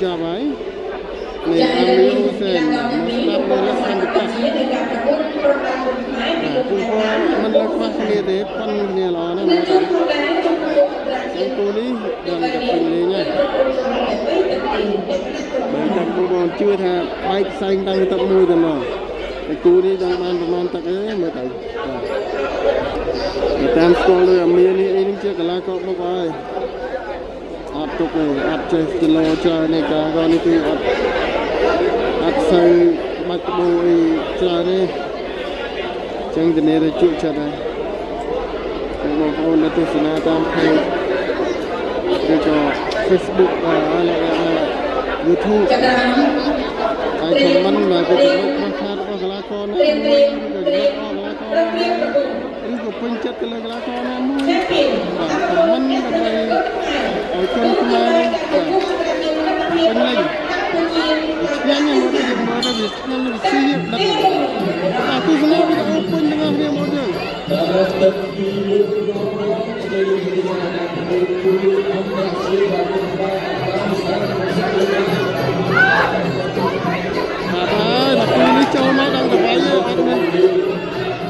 chào bái mình Amir Hussein Muslim Melasan dekat kumpulan menlepas ni deh pan ni lah ni yang tuli dan kepilihnya macam kumpulan chưa tha baik xanh đang tập môi tầm nào cái cú đi đang banประมาณตักấy mới thấy tam scholar Amir ni ini chưa cả lá cọ bốc ai áp tục này áp chơi từ lâu chơi này cả con này thì áp xây mặt bôi chơi này chẳng từ này là chịu chơi này một con là tôi xin tam page để cho Facebook và YouTube ai comment mà cái chuyện nó khác có cái lá con nó cái lá con ini có pencet cái lá con nó mua và comment cái con kemarin pening istilahnya model istilahnya siap aku selalu open dengan dia model tapi ini jauh mana tak bayar admin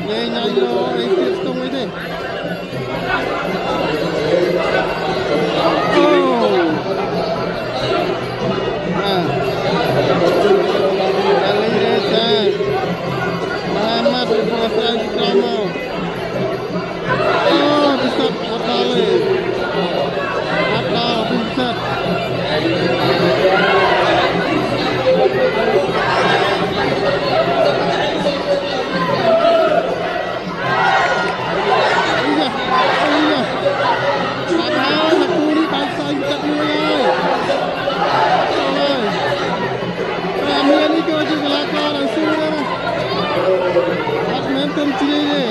nyai lo ikut tong itu Muhammad Puasa Ikrama bisa Atale Atal bisa badminton ciri ni.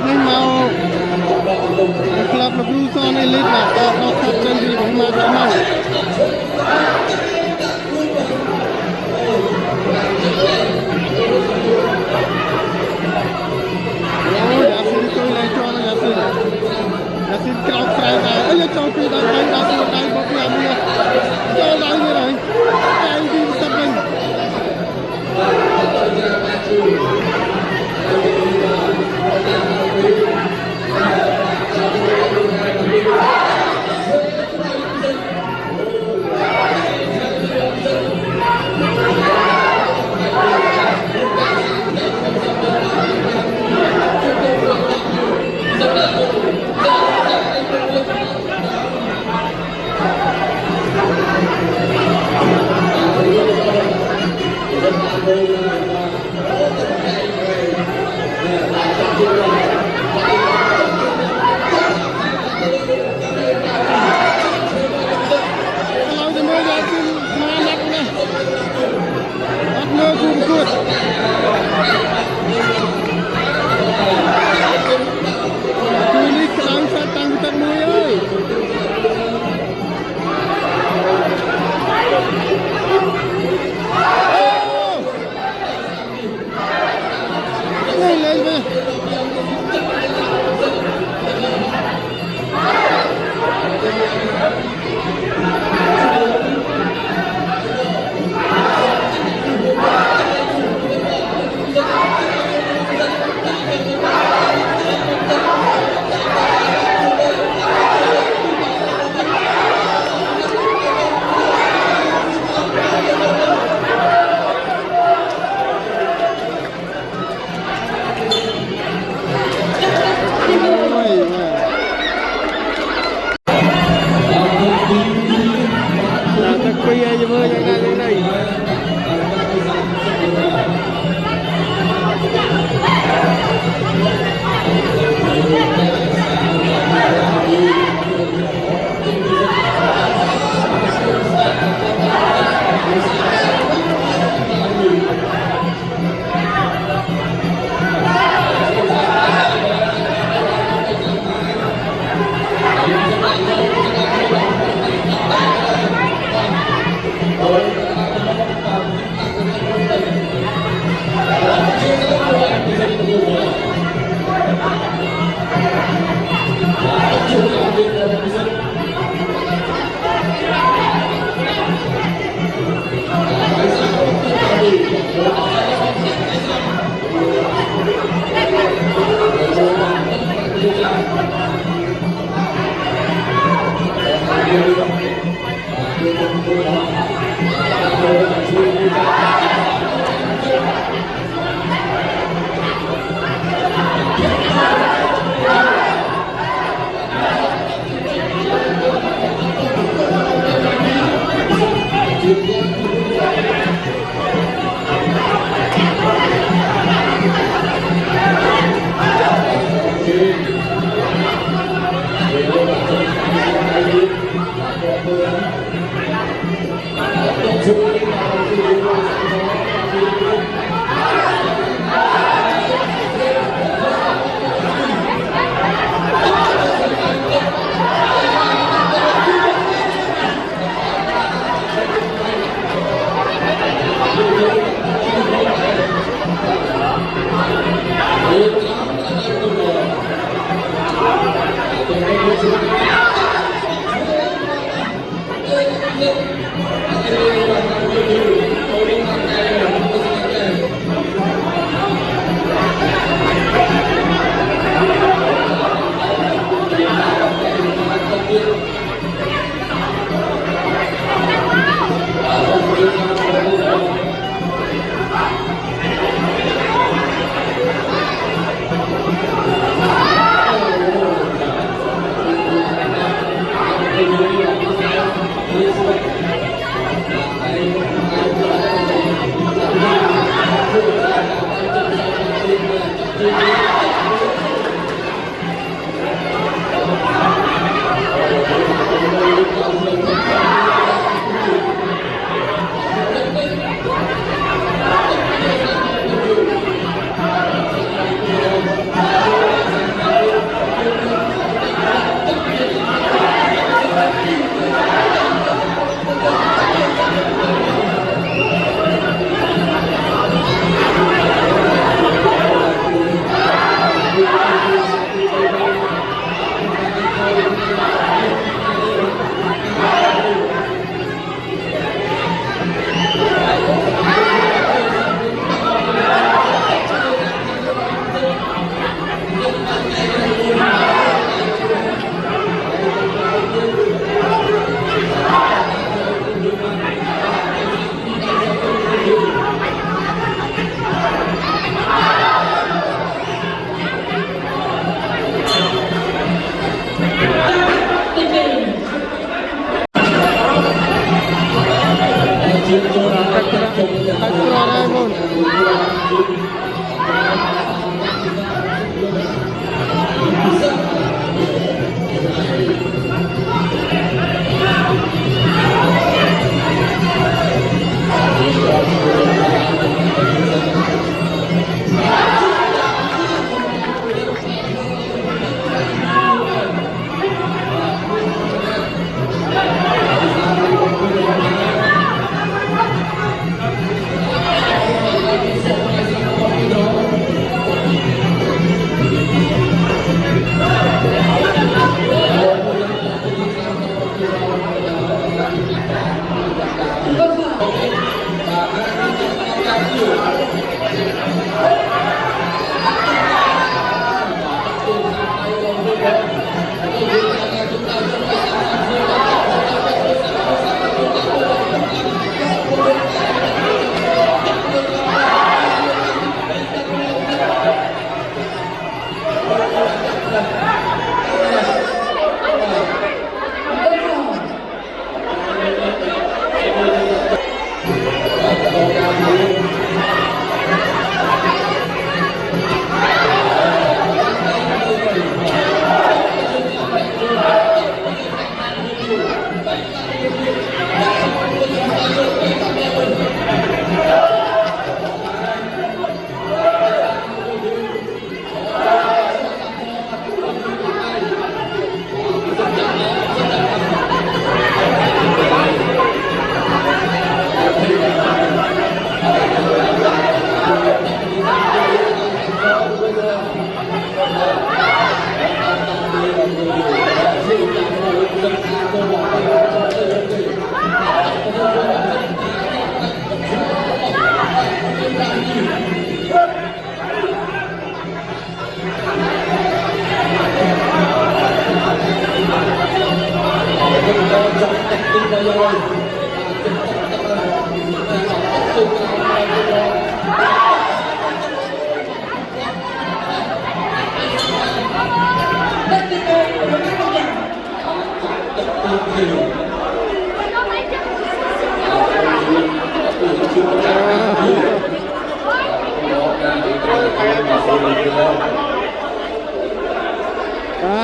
Ni mau klub Lebusan Elite lah, tak kapten di rumah ramai. Oh, Yasin tu lagi cuan Yasin. Yasin kau saya, ya kau pergi dah bapa ni. Kau dah ni lah, kau di sebelah. Thank you.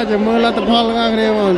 จะมือรัตพลกันเลยมัน